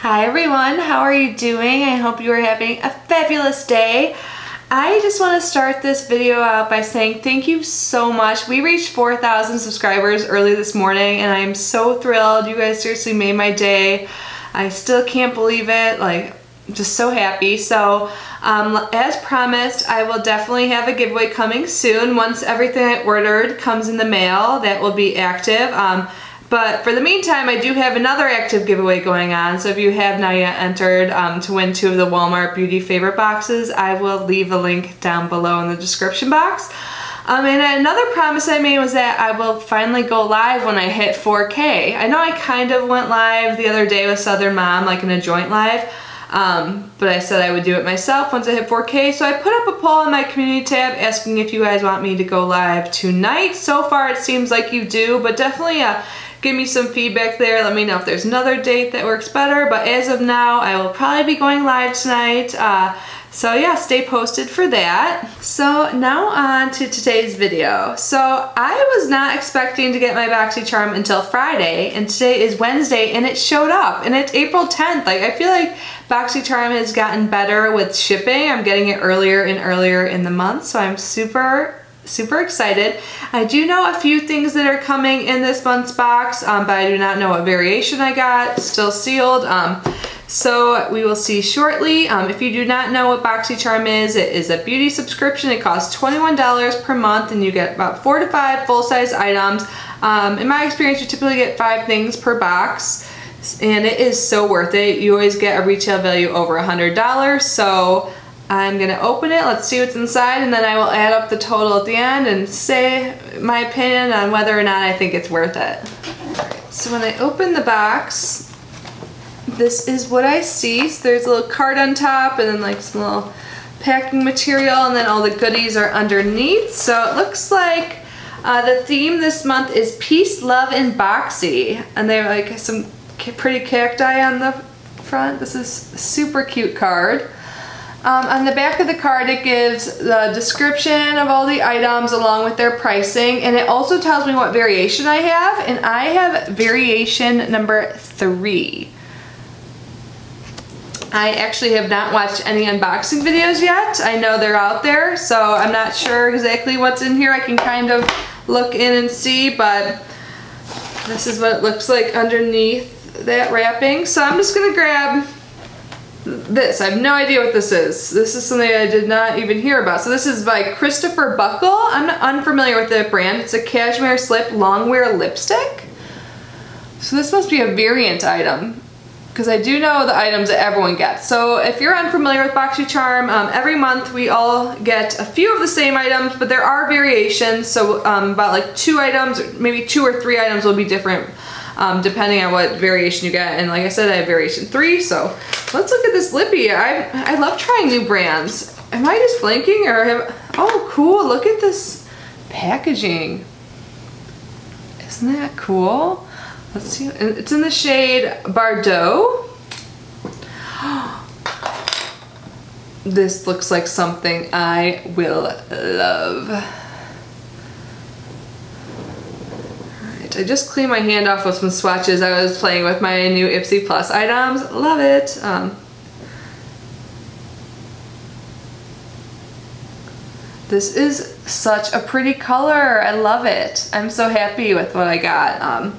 Hi everyone, how are you doing? I hope you are having a fabulous day. I just want to start this video out by saying thank you so much. We reached 4,000 subscribers early this morning and I am so thrilled. You guys seriously made my day. I still can't believe it. Like, I'm just so happy. So as promised, I will definitely have a giveaway coming soon. Once everything I ordered comes in the mail, that will be active. But for the meantime, I do have another active giveaway going on, so if you have not yet entered to win 2 of the Walmart Beauty Favorite boxes, I will leave a link down below in the description box. And another promise I made was that I will finally go live when I hit 4K. I know I kind of went live the other day with Southern Mom, like in a joint live, but I said I would do it myself once I hit 4K, so I put up a poll on my community tab asking if you guys want me to go live tonight. So far it seems like you do, but definitely give me some feedback there. Let me know if there's another date that works better, but as of now, I will probably be going live tonight. So yeah, stay posted for that. So now on to today's video. So I was not expecting to get my Boxycharm until Friday, and today is Wednesday, and it showed up, and it's April 10th. Like, I feel like Boxycharm has gotten better with shipping. I'm getting it earlier and earlier in the month, so I'm super excited. I do know a few things that are coming in this month's box, but I do not know what variation I got. Still sealed. So we will see shortly. If you do not know what Boxycharm is, it is a beauty subscription. It costs $21 per month and you get about 4 to 5 full-size items. In my experience, you typically get 5 things per box, and it is so worth it. You always get a retail value over $100. So I'm gonna open it, let's see what's inside, and then I will add up the total at the end and say my opinion on whether or not I think it's worth it. So when I open the box, this is what I see. So there's a little card on top and then like some little packing material, and then all the goodies are underneath. So it looks like the theme this month is Peace, Love, and Boxy, and they have like some pretty cacti on the front. This is a super cute card. On the back of the card, it gives the description of all the items along with their pricing, and it also tells me what variation I have, and I have variation number 3. I actually have not watched any unboxing videos yet. I know they're out there, so I'm not sure exactly what's in here. I can kind of look in and see, but this is what it looks like underneath that wrapping. So I'm just gonna grab this. I have no idea what this is. This is something I did not even hear about. So this is by Christopher Buckle. I'm unfamiliar with the brand. It's a Cashmere Slip Longwear Lipstick. So this must be a variant item, because I do know the items that everyone gets. So if you're unfamiliar with Boxycharm, every month we all get a few of the same items, but there are variations. So about like 2 items, maybe 2 or 3 items will be different depending on what variation you get. And like I said, I have variation 3, so let's look at this lippy. I love trying new brands. Am I just blinking or oh cool, look at this packaging. Isn't that cool? Let's see, it's in the shade Bordeaux. This looks like something I will love. I just cleaned my hand off with some swatches. I was playing with my new Ipsy Plus items. Love it. This is such a pretty color. I love it. I'm so happy with what I got.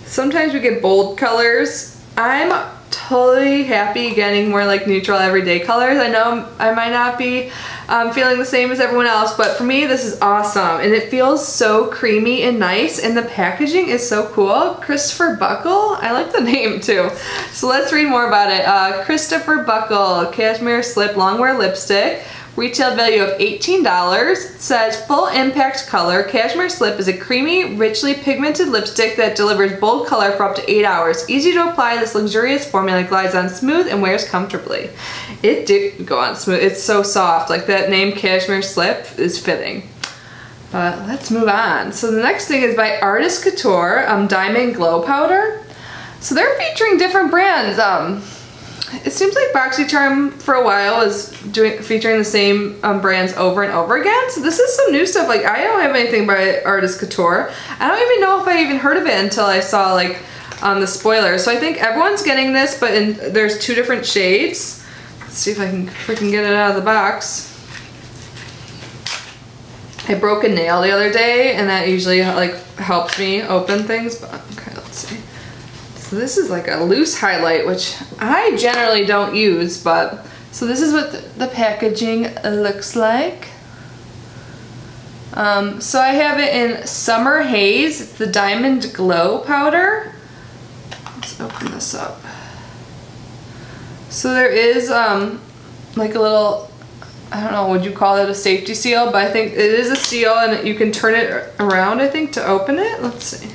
Sometimes we get bold colors. I'm totally happy getting more like neutral everyday colors. I know I might not be feeling the same as everyone else, but for me this is awesome, and it feels so creamy and nice, and the packaging is so cool. Christopher Buckle, I like the name too. So let's read more about it. Christopher Buckle Cashmere Slip Longwear Lipstick. Retail value of $18. It says full impact color. Cashmere Slip is a creamy, richly pigmented lipstick that delivers bold color for up to 8 hours. Easy to apply, this luxurious formula glides on smooth and wears comfortably. It did go on smooth. It's so soft. Like, that name Cashmere Slip is fitting. But let's move on. So the next thing is by Artist Couture, Diamond Glow Powder. So they're featuring different brands. It seems like Boxycharm for a while is featuring the same brands over and over again. So this is some new stuff. Like, I don't have anything by Artist Couture. I don't even know if I even heard of it until I saw like on the spoiler. So I think everyone's getting this, but there's 2 different shades. Let's see if I can freaking get it out of the box. I broke a nail the other day, and that usually like helps me open things, but okay, let's see. So this is like a loose highlight, which I generally don't use, but so this is what the packaging looks like. So I have it in Summer Haze. It's the Diamond Glow powder. Let's open this up. So there is like a little, I don't know, would you call it a safety seal? But I think it is a seal, and you can turn it around, I think, to open it. Let's see.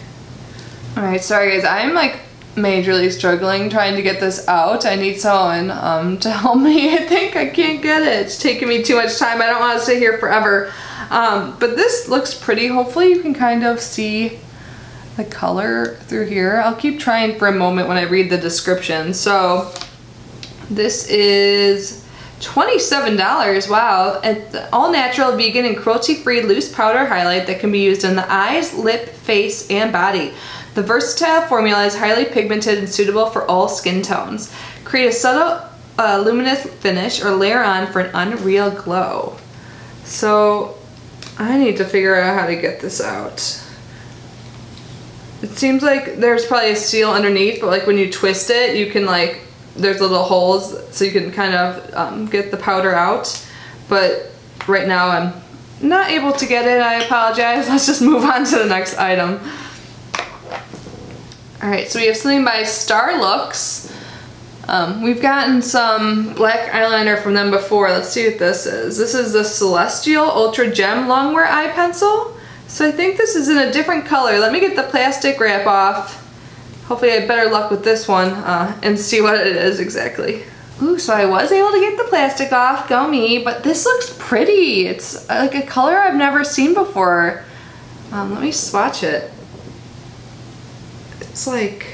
Alright, sorry guys, I'm like majorly struggling trying to get this out. I need someone to help me. I think I can't get it. It's taking me too much time. I don't want to stay here forever. But this looks pretty. Hopefully you can kind of see the color through here. I'll keep trying for a moment when I read the description. So this is $27. Wow. It's all natural, vegan, and cruelty-free loose powder highlight that can be used in the eyes, lip, face, and body. The versatile formula is highly pigmented and suitable for all skin tones. Create a subtle luminous finish or layer on for an unreal glow. So I need to figure out how to get this out. It seems like there's probably a seal underneath, but like when you twist it, you can like, there's little holes so you can kind of get the powder out. But right now I'm not able to get it. I apologize. Let's just move on to the next item. Alright, so we have something by Star Looks. We've gotten some black eyeliner from them before. Let's see what this is. This is the Celestial Ultra Gem Longwear Eye Pencil. So I think this is in a different color. Let me get the plastic wrap off. Hopefully I have better luck with this one and see what it is exactly. Ooh, so I was able to get the plastic off, go me, but this looks pretty. It's like a color I've never seen before. Let me swatch it. It's like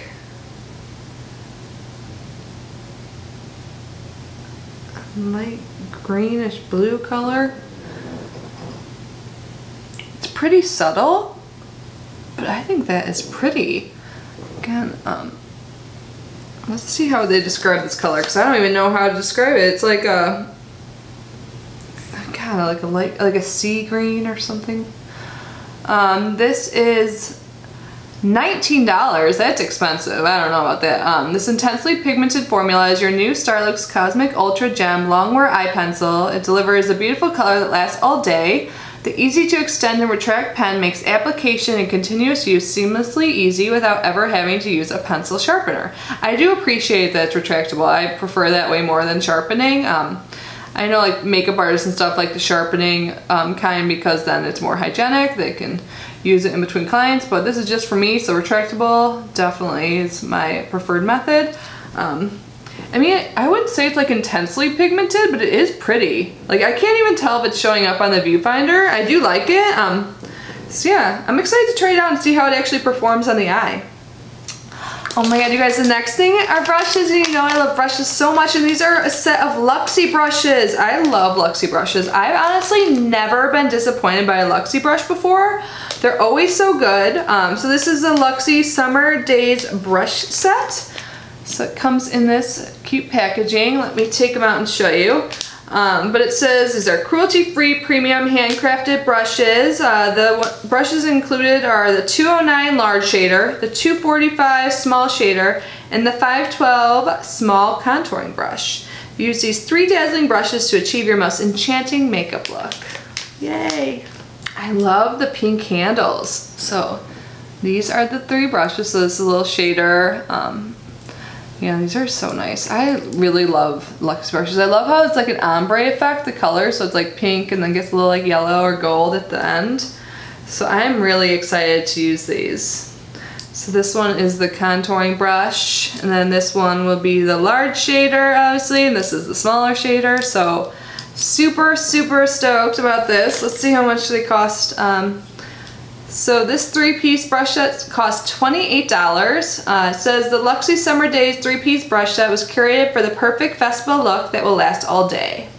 a light greenish blue color. It's pretty subtle, but I think that is pretty. Again, let's see how they describe this color, because I don't even know how to describe it. It's like a, kind of like a sea green or something. This is $19. That's expensive. I don't know about that. This intensely pigmented formula is your new Starlux Cosmic Ultra Gem Longwear Eye Pencil. It delivers a beautiful color that lasts all day. The easy to extend and retract pen makes application and continuous use seamlessly easy without ever having to use a pencil sharpener. I do appreciate that it's retractable. I prefer that way more than sharpening. I know like makeup artists and stuff like the sharpening kind, because then it's more hygienic. They can use it in between clients, but this is just for me, so retractable definitely is my preferred method. I mean, I wouldn't say it's like intensely pigmented, but it is pretty. Like I can't even tell if it's showing up on the viewfinder. I do like it. So yeah, I'm excited to try it out and see how it actually performs on the eye. Oh my god, you guys, the next thing are brushes. You know I love brushes so much, and these are a set of Luxie brushes. I love Luxie brushes. I've honestly never been disappointed by a Luxie brush before. They're always so good. So this is a Luxie Summer Days brush set. So it comes in this cute packaging. Let me take them out and show you. But it says these are cruelty-free premium handcrafted brushes. The brushes included are the 209 large shader, the 245 small shader, and the 512 small contouring brush. Use these 3 dazzling brushes to achieve your most enchanting makeup look. Yay! I love the pink handles. So these are the 3 brushes. So this is a little shader. Yeah, these are so nice. I really love Luxe brushes. I love how it's like an ombre effect, the color, so it's like pink and then gets a little like yellow or gold at the end. So I'm really excited to use these. So this one is the contouring brush, and then this one will be the large shader, obviously, and this is the smaller shader. So super, super stoked about this. Let's see how much they cost. So this 3-piece brush set costs $28. It says the Luxie Summer Days 3-piece brush set was curated for the perfect festival look that will last all day.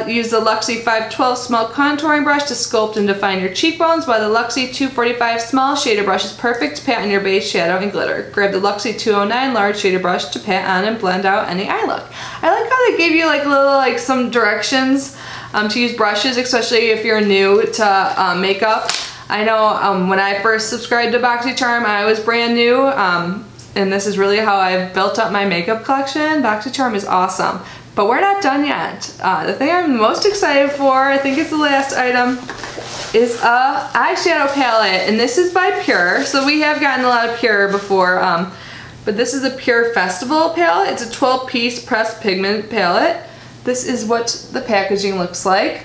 Use the Luxie 512 small contouring brush to sculpt and define your cheekbones, while the Luxie 245 small shader brush is perfect to pat on your base, shadow, and glitter. Grab the Luxie 209 large shader brush to pat on and blend out any eye look. I like how they gave you like little some directions to use brushes, especially if you're new to makeup. I know when I first subscribed to Boxycharm, I was brand new, and this is really how I've built up my makeup collection. Boxycharm is awesome. But we're not done yet. The thing I'm most excited for, I think it's the last item, is a eyeshadow palette, and this is by Pure. So we have gotten a lot of Pure before, but this is a Pure Festival palette. It's a 12-piece pressed pigment palette. This is what the packaging looks like.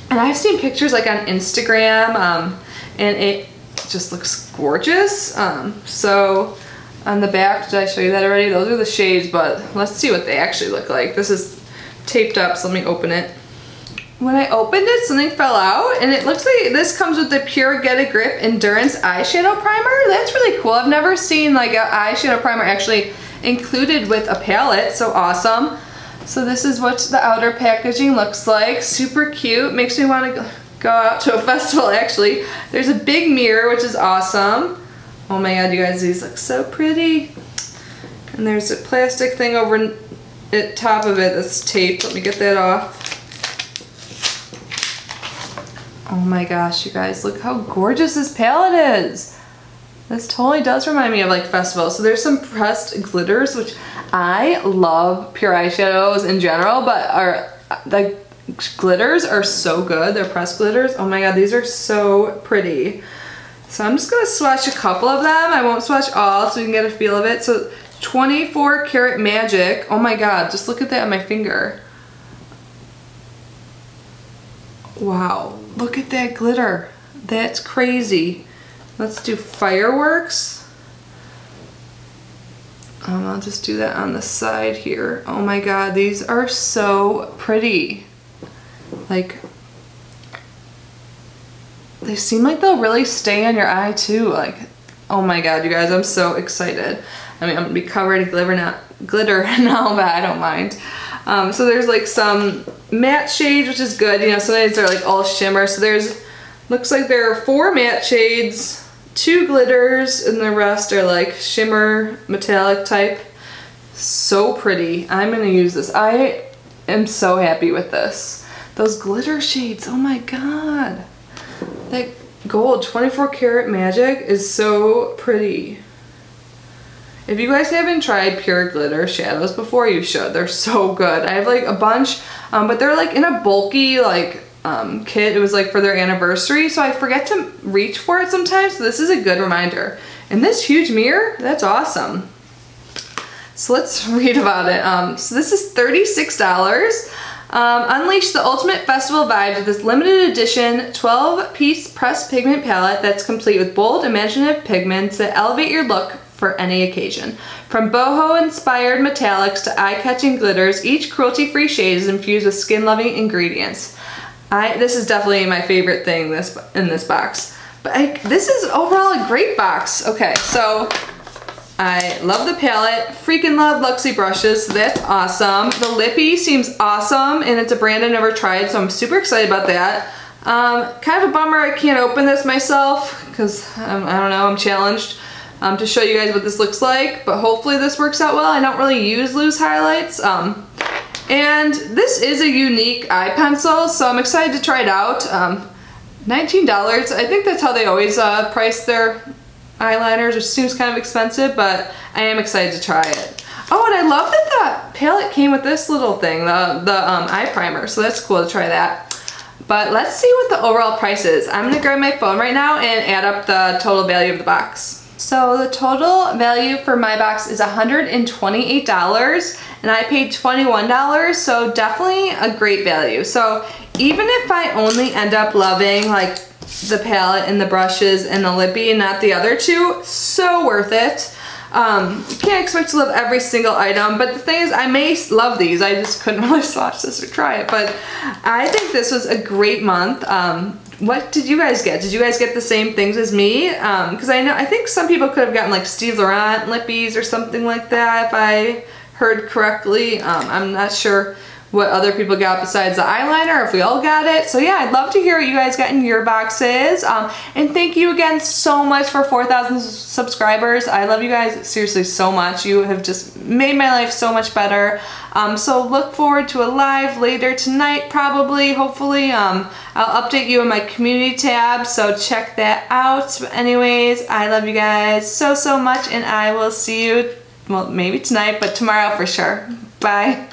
And I've seen pictures like on Instagram, and it just looks gorgeous. So on the back, did I show you that already? Those are the shades, but let's see what they actually look like. This is taped up, so let me open it. When I opened it, something fell out, and it looks like this comes with the Pure Get a Grip Endurance Eyeshadow Primer. That's really cool. I've never seen like an eyeshadow primer actually included with a palette, so awesome. So this is what the outer packaging looks like. Super cute. Makes me want to go out to a festival, actually. There's a big mirror, which is awesome. Oh my god, you guys, these look so pretty. And there's a plastic thing over the top of it that's taped. Let me get that off. Oh my gosh, you guys, look how gorgeous this palette is. This totally does remind me of like festival. So there's some pressed glitters, which I love Pure eyeshadows in general, but the glitters are so good. They're pressed glitters. Oh my god, these are so pretty. So I'm just gonna swatch a couple of them. I won't swatch all so you can get a feel of it. So 24 Karat Magic. Oh my god, just look at that on my finger. Wow, look at that glitter. That's crazy. Let's do Fireworks. I'll just do that on the side here. Oh my god, these are so pretty. Like, they seem like they'll really stay on your eye too. Like, oh my god, you guys, I'm so excited. I mean, I'm gonna be covered in glitter now, but I don't mind. So there's like some matte shades, which is good. You know, sometimes they're like all shimmer. So there's, looks like there are 4 matte shades, 2 glitters, and the rest are like shimmer metallic type. So pretty. I'm gonna use this. I am so happy with this. Those glitter shades, oh my god. That gold 24 Karat Magic is so pretty. If you guys haven't tried Pure Glitter shadows before, you should. They're so good. I have like a bunch, but they're like in a bulky like kit. It was like for their anniversary, so I forget to reach for it sometimes, so this is a good reminder. And this huge mirror, that's awesome. So let's read about it. So this is $36. Unleash the ultimate festival vibes with this limited edition 12-piece pressed pigment palette that's complete with bold, imaginative pigments that elevate your look for any occasion. From boho-inspired metallics to eye-catching glitters, each cruelty-free shade is infused with skin-loving ingredients. This is definitely my favorite thing in this box. But this is overall a great box. Okay, so I love the palette, freaking love Luxie brushes, so that's awesome. The lippy seems awesome, and it's a brand I've never tried, so I'm super excited about that. Kind of a bummer I can't open this myself, because I don't know, I'm challenged to show you guys what this looks like, but hopefully this works out well. I don't really use loose highlights. And this is a unique eye pencil, so I'm excited to try it out. $19, I think that's how they always price their eyeliners, which seems kind of expensive, but I am excited to try it. Oh, and I love that the palette came with this little thing, the eye primer, so that's cool to try that. But let's see what the overall price is. I'm gonna grab my phone right now and add up the total value of the box. So the total value for my box is $128, and I paid $21, so definitely a great value. So even if I only end up loving like the palette and the brushes and the lippy and not the other two, so worth it. You can't expect to love every single item, but the thing is, I may love these. I just couldn't really swatch this or try it, but I think this was a great month. What did you guys get? Did you guys get the same things as me? Because I think some people could have gotten like Steve Laurent lippies or something like that if I heard correctly. I'm not sure what other people got besides the eyeliner, if we all got it. So yeah, I'd love to hear what you guys got in your boxes. And thank you again so much for 4,000 subscribers. I love you guys seriously so much. You have just made my life so much better. So look forward to a live later tonight, probably, hopefully. I'll update you in my community tab, so check that out. But anyways, I love you guys so much, and I will see you, well, maybe tonight, but tomorrow for sure. Bye.